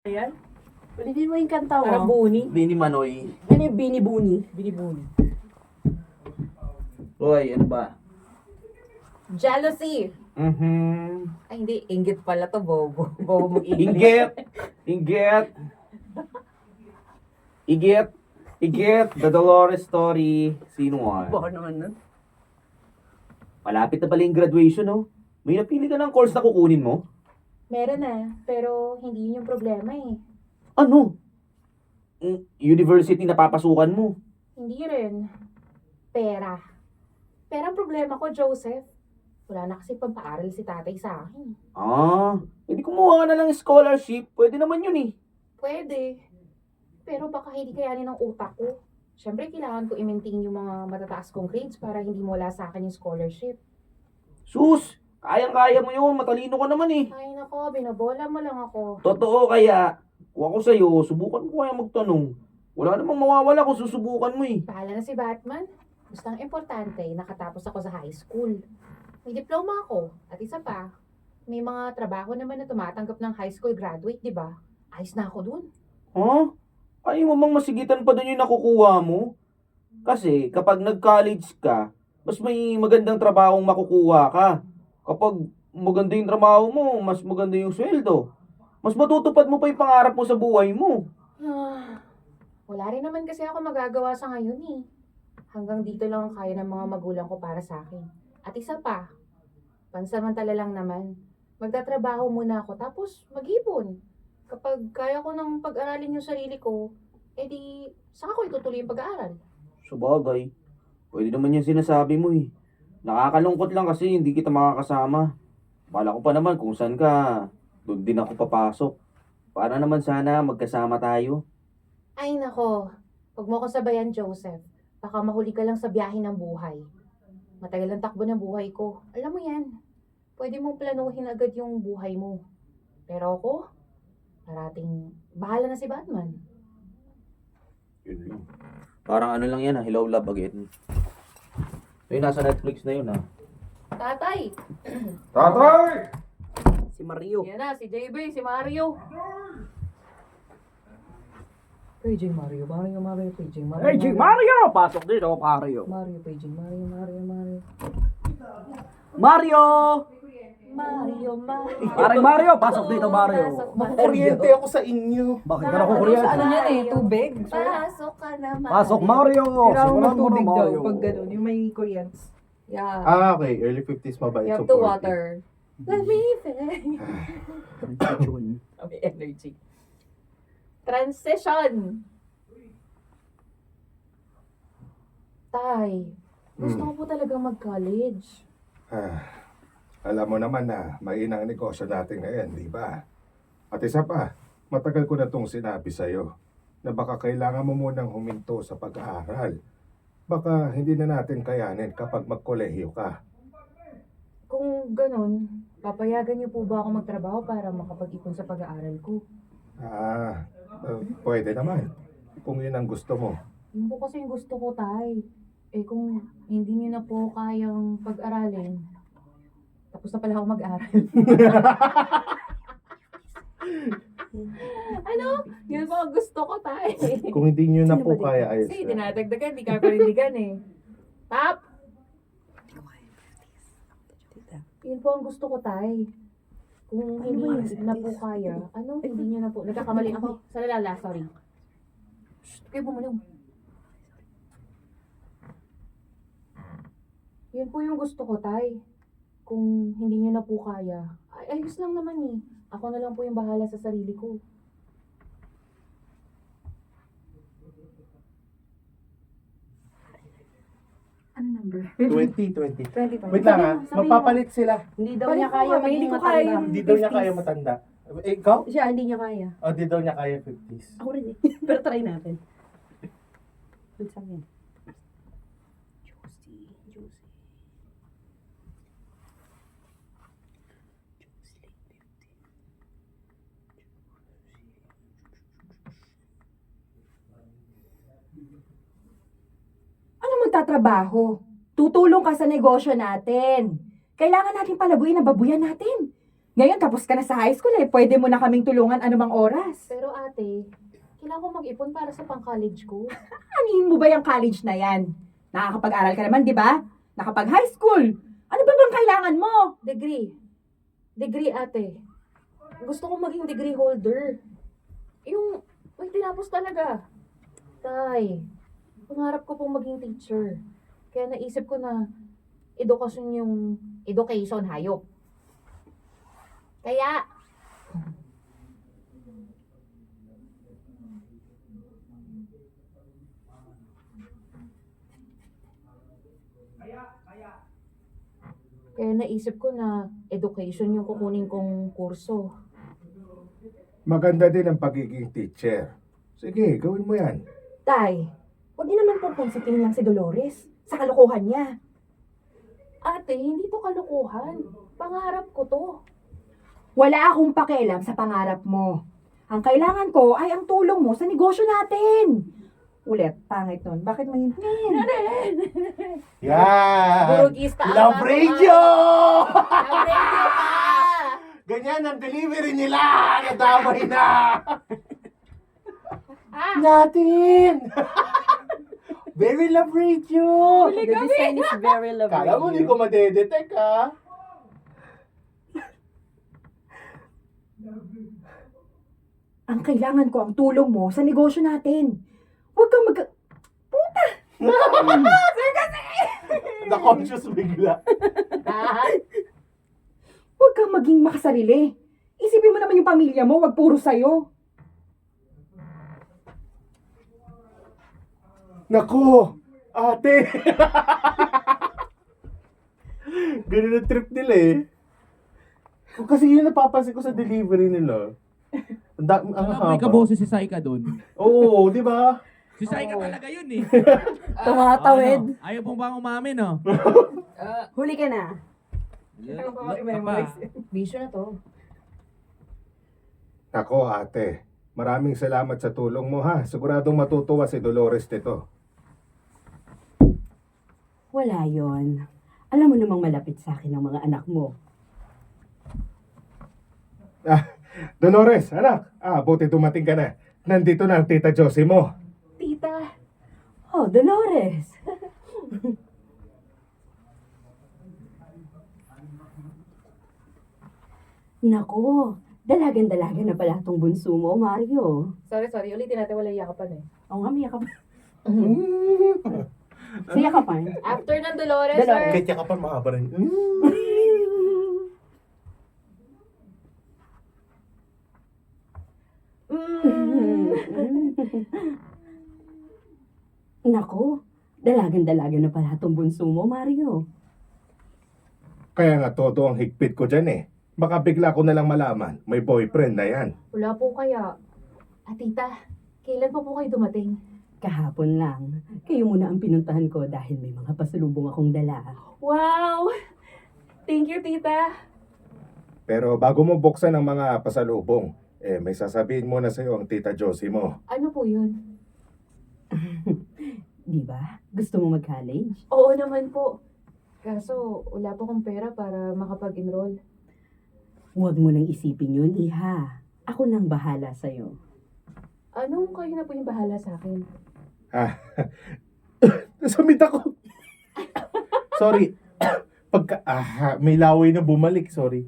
Ayan. Ulitin mo yung kanta mo. Parang Buni. Bini Manoy. Ano yung Bini Buni? Binibuni. Hoy, ano ba? Jealousy. Ay, hindi. Inggit pala to, bobo. Bobo mong Inggit! Inggit! Igit! Igit! The Dolores Story. Sino nga? Baka naman nun. Malapit na pala yung graduation, no? May napili ka ng course na kukunin mo? Meron na, pero hindi yun yung problema eh. Ano? University na papasukan mo. Hindi rin. Pera. Pera ang problema ko, Joseph. Wala na kasi pampaaral si tatay sa akin. Hindi kumuha ka na lang scholarship. Pwede naman yun eh. Pwede. Pero baka hindi kayanin ng utak ko. Siyempre, kailangan ko i-maintain yung mga matataas kong grades para hindi mawala sa akin yung scholarship. Sus! Kayang-kaya mo yun. Matalino ka naman eh. Ay nako, binabola mo lang ako. Totoo kaya. Kung ako sa'yo, subukan ko kaya magtanong. Wala namang mawawala kung susubukan mo eh. Bahala na si Batman. Basta ang importante, nakatapos ako sa high school. May diploma ako. At isa pa, may mga trabaho naman na tumatanggap ng high school graduate, di ba? Ayos na ako dun. Huh? Ayaw mo bang masigitan pa doon yung nakukuha mo? Kasi kapag nag-college ka, mas may magandang trabahong makukuha ka. Kapag maganda yung trabaho mo, mas maganda yung sweldo. Mas matutupad mo pa yung pangarap mo sa buhay mo. Wala rin naman kasi ako magagawa sa ngayon eh. Hanggang dito lang ang kaya ng mga magulang ko para sa akin. At isa pa, pansamantala lang naman. Magtatrabaho muna ako tapos mag-ipon. Kapag kaya ko nang pag-aralin yung sarili ko, edi saka ko itutuloy yung pag-aaral. Sabagay, pwede naman yung sinasabi mo eh. Nakakalungkot lang kasi hindi kita makakasama. Bala ko pa naman kung saan ka, doon din ako papasok. Para naman sana magkasama tayo. Ay nako, huwag mo ko sabayan, Joseph. Baka mahuli ka lang sa biyahe ng buhay. Matagal ang takbo ng buhay ko. Alam mo yan, pwede mong planuhin agad yung buhay mo. Pero ako, parating bahala na si Batman. Yun lang. Parang ano lang yan Hello Love Again. Yung nasa Netflix na yun Tatay! Tatay! Si Mario. Yan na, si JB, si Mario. PJ Mario. Mario, PJ Mario. Hey, G Mario! Pasok dito, Mario. Mario, PJ Mario. Mario! Mario. Maring Mario, pasok dito, Mario. Kuryente ako sa inyo. Bakit ka nakukuryente? Ano yan eh? Tubig? Pasok ka na, Mario. Pasok, Mario! Kailangan mo Simulan ng tubig na, daw Mario. pag gano'n. Yung may kuryente. Yeah. Okay. Early 50s mabait. You have to supportive. water. Let me think. May energy. Transition. Tay, gusto ko po talagang mag-college. Alam mo naman na mainang negosyo natin ngayon, di ba? At isa pa, matagal ko na itong sinabi sa'yo na baka kailangan mo munang huminto sa pag-aaral. Baka hindi na natin kayanin kapag magkolehiyo ka. Kung ganun, papayagan niyo po ba ako magtrabaho para makapag-ipon sa pag-aaral ko? Pwede naman. Kung yun ang gusto mo. Yun po kasi yung gusto ko, Tay. Eh kung hindi niyo na po kayang pag-aralin, tapos na pala ako mag-aral. Ano? Yun po ang gusto ko, Tay. Kung hindi nyo na po kaya, ayos Kasi na. dinadagdagan, di ka parindigan eh. Tap! Yun po ang gusto ko, Tay. Kung hindi na po kaya, hindi niyo na po. Nagkakamali ako. Sa lalala, sorry. Shh, kayo bumulong. Yun po yung gusto ko, Tay. Kung hindi niyo na po kaya, ayos lang naman eh. Ako na lang po yung bahala sa sarili ko. Ano number? 20. 25. Wait lang ha. Sabihin mo. Magpapalit sila. Hindi daw Balik niya mo kaya nga, maging hindi ko matanda. kaya. Hindi daw niya kaya matanda. Ikaw? Siya, hindi niya kaya. Hindi daw niya kaya 50s. Ako rin eh. Pero try natin. Good sa akin. Juicy. Ano magtatrabaho? Tutulong ka sa negosyo natin. Kailangan natin palaguin ang babuyan natin. Ngayon, tapos ka na sa high school eh. Pwede mo na kaming tulungan anumang oras. Pero ate, kailangan ko mag-ipon para sa pang-college ko. Anin mo ba yung college na yan? Nakakapag-aral ka naman, di ba? Nakapag-high school. Ano ba bang kailangan mo? Degree. Degree, ate. Gusto ko maging degree holder. Yung may tinapos talaga. Tay, pangarap ko pong maging teacher. Kaya naisip ko na edukasyon yung education, hayop. Kaya, kaya naisip ko na education yung kukunin kong kurso. Maganda din ang pagiging teacher. Sige, gawin mo yan. Tay, huwag niyo naman pong konsitin lang si Dolores sa kalokohan niya. Ate, hindi to kalokohan. Pangarap ko to. Wala akong pakialam sa pangarap mo. Ang kailangan ko ay ang tulong mo sa negosyo natin. Ulit, pangit nun. Bakit may... Yan! Burugista Love Radio! Love radio ka! Ganyan ang delivery nila! Nadamay na! Ah, Natin! Very Love Radio! The design is very lovely. Kala mo hindi ko madedetect, ha? Ang kailangan ko ang tulong mo sa negosyo natin. Huwag kang mag... Na-conscious bigla. Huwag kang maging makasarili. Isipin mo naman yung pamilya mo, wag puro sa'yo. Naku! Ate! Ganun ang trip nila eh. Kasi yun napapansin ko sa delivery nila. Ang May haba. kaboses si Saika doon. Oo, di ba? Si Saika talaga yun eh. Tumatawid. Ano? Ayaw pong bang umamin, no? Huli ka na. bisyo na to. Ako, ate. Maraming salamat sa tulong mo ha. Siguradong matutuwa si Dolores nito. Wala yon. Alam mo namang malapit sa akin ang mga anak mo. Dolores, anak. Buti dumating ka na. Nandito na ang tita Josie mo. Tita, Oh, Dolores. Nako, dalagan-dalaga na pala tong bunso mo, Mario. sorry, ulitin natin, wala yakapan eh. Oo nga, miyak ka pa. Siya ka pa. After ng Dolores, Dolores. sir. Kaya ka pa mahaba rin. Nako, dalagan-dalaga na pala tong bunso mo, Mario. Kaya nga todo ang higpit ko dyan eh. Baka bigla ko na lang malaman, may boyfriend na yan. Wala po kaya. Tita, kailan pa po kayo dumating? Kahapon lang. Kayo muna ang pinuntahan ko dahil may mga pasalubong akong dala. Wow! Thank you, tita. Pero bago mo buksan ang mga pasalubong, may sasabihin muna sa'yo ang tita Josie mo. Ano po yun? Di ba? Gusto mo mag-college? Oo naman po. Kaso, wala po akong pera para makapag-enroll. Huwag mo nang isipin yun, Iha. Ako nang bahala sa'yo. Anong kayo na po yung bahala sa akin? Nasamit ako. Sorry. May laway na bumalik, sorry.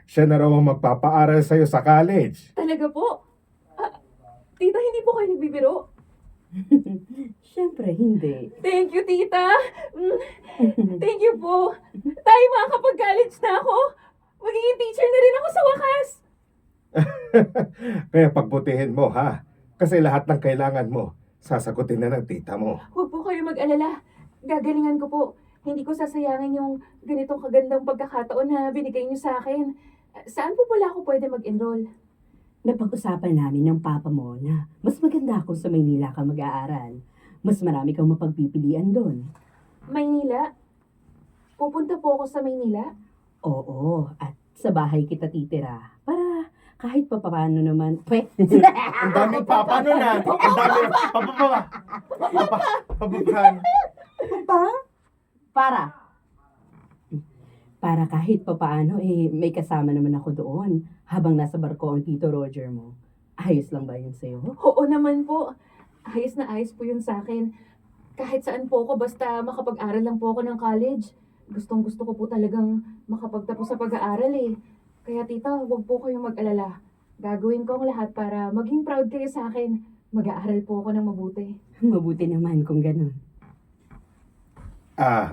Siya na raw ang magpapaaral sa'yo sa college. Talaga po? Tita, hindi po kayo nagbibiro? Siyempre, hindi. Thank you, tita. Thank you po. Tayo makakapag-college na ako. Magiging teacher na rin ako sa wakas. Kaya pagbutihin mo, ha? Kasi lahat ng kailangan mo, sasagutin na ng tita mo. Huwag po kayo mag-alala. Gagalingan ko po. Hindi ko sasayangin yung ganitong kagandang pagkakataon na binigay niyo sa akin. Saan po pala ako pwede mag-enroll? Napag-usapan namin ng papa mo na mas maganda kung sa Maynila ka mag-aaral. Mas marami kang mapagpipilian doon. Maynila? Pupunta po ako sa Maynila? Oo, at sa bahay kita titira para kahit pa paano naman, Ang dami paano na. Ang dami papapahan. para kahit pa paano, may kasama naman ako doon habang nasa barko ang Tito Roger mo. Ayos lang ba yun sa'yo? Oo naman po. Ayos na ayos po yun sa akin. Kahit saan po ako, basta makapag-aral lang po ako ng college. Gustong gusto ko po talagang makapagtapos sa pag-aaral eh. Kaya tita, huwag po kayong mag-alala. Gagawin ko ang lahat para maging proud kayo sa akin. Mag-aaral po ako ng mabuti. Mabuti naman kung ganun.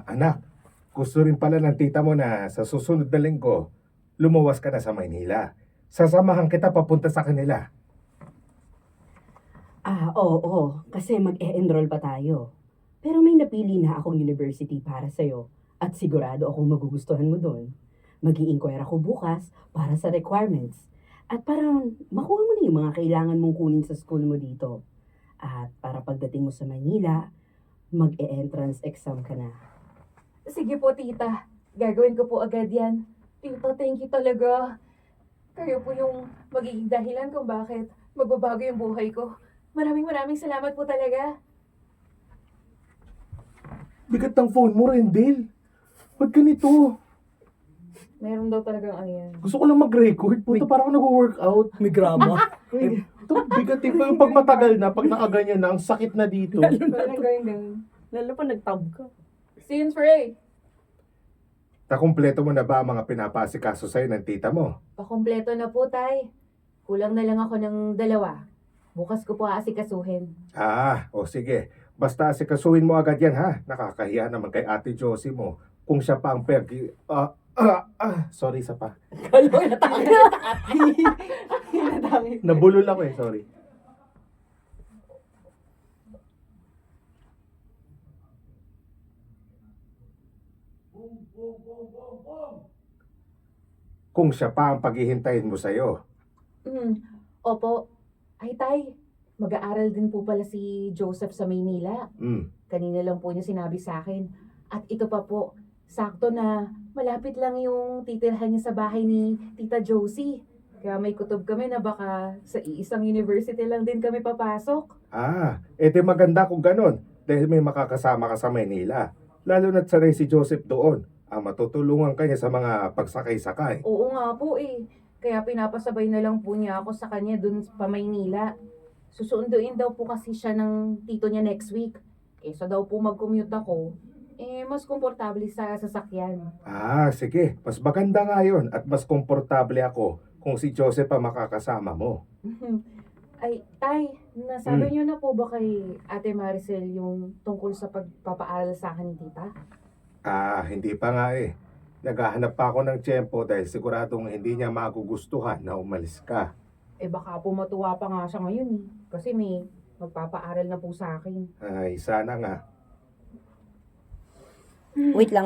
Anak, gusto rin pala ng tita mo na sa susunod na linggo, lumuwas ka na sa Maynila. Sasamahan kita papunta sa kanila. Oo, kasi mag-e-enroll pa tayo. Pero may napili na akong university para sa'yo at sigurado akong magugustuhan mo doon. Mag-i-inquire ako bukas para sa requirements at parang makuha mo na yung mga kailangan mong kunin sa school mo dito. At para pagdating mo sa Manila, mag-e-entrance exam ka na. Sige po tita, gagawin ko po agad yan. Tita, thank you talaga. Kayo po yung magiging dahilan kung bakit magbabago yung buhay ko. Maraming salamat po talaga. Bigat ng phone mo, Rendel. Ba't ganito? Meron daw talagang ano yan. Gusto ko lang mag-record. Puta, parang ako nag-workout. May grama. Ito, bigat pa yung pag matagal na, pag nakaganyan na, ang sakit na dito. Parang ganyan. Lalo pa nag-tab ka. Scenes for A. Nakumpleto mo na ba ang mga pinapasikaso sa'yo ng tita mo? Pakompleto na po, tay. Kulang na lang ako ng 2. Bukas ko po aasikasuhin. O sige. Basta asikasuhin mo agad yan, ha? Nakakahiya naman kay Ate Josie mo. Kung siya pa ang pergi... sorry sa pa. Nabulol ako sorry. Kung siya pa ang paghihintayin mo sa'yo. Opo. Ay, tay. Mag-aaral din po pala si Joseph sa Maynila. Kanina lang po niya sinabi sa akin. At ito pa po, sakto na malapit lang yung titirhan niya sa bahay ni Tita Josie. Kaya may kutob kami na baka sa iisang university lang din kami papasok. Edi maganda kung ganon. Dahil may makakasama ka sa Maynila. Lalo na't sanay si Joseph doon. Matutulungan ka niya sa mga pagsakay-sakay. Oo nga po eh. Kaya pinapasabay na lang po niya ako sa kanya dun pa Maynila. Susunduin daw po kasi siya ng tito niya next week. Kesa daw po mag-commute ako, mas komportable sa sasakyan. Sige. Mas maganda nga yun at mas komportable ako kung si Joseph pa makakasama mo. Ay, tay, nasabi niyo na po ba kay Ate Maricel yung tungkol sa pagpapaaral sa akin ni tita? Hindi pa nga Naghahanap pa ako ng tiyempo dahil siguradong hindi niya magugustuhan na umalis ka. Baka po matuwa pa nga siya ngayon eh. Kasi may magpapaaral na po sa akin. Sana nga. Wait lang.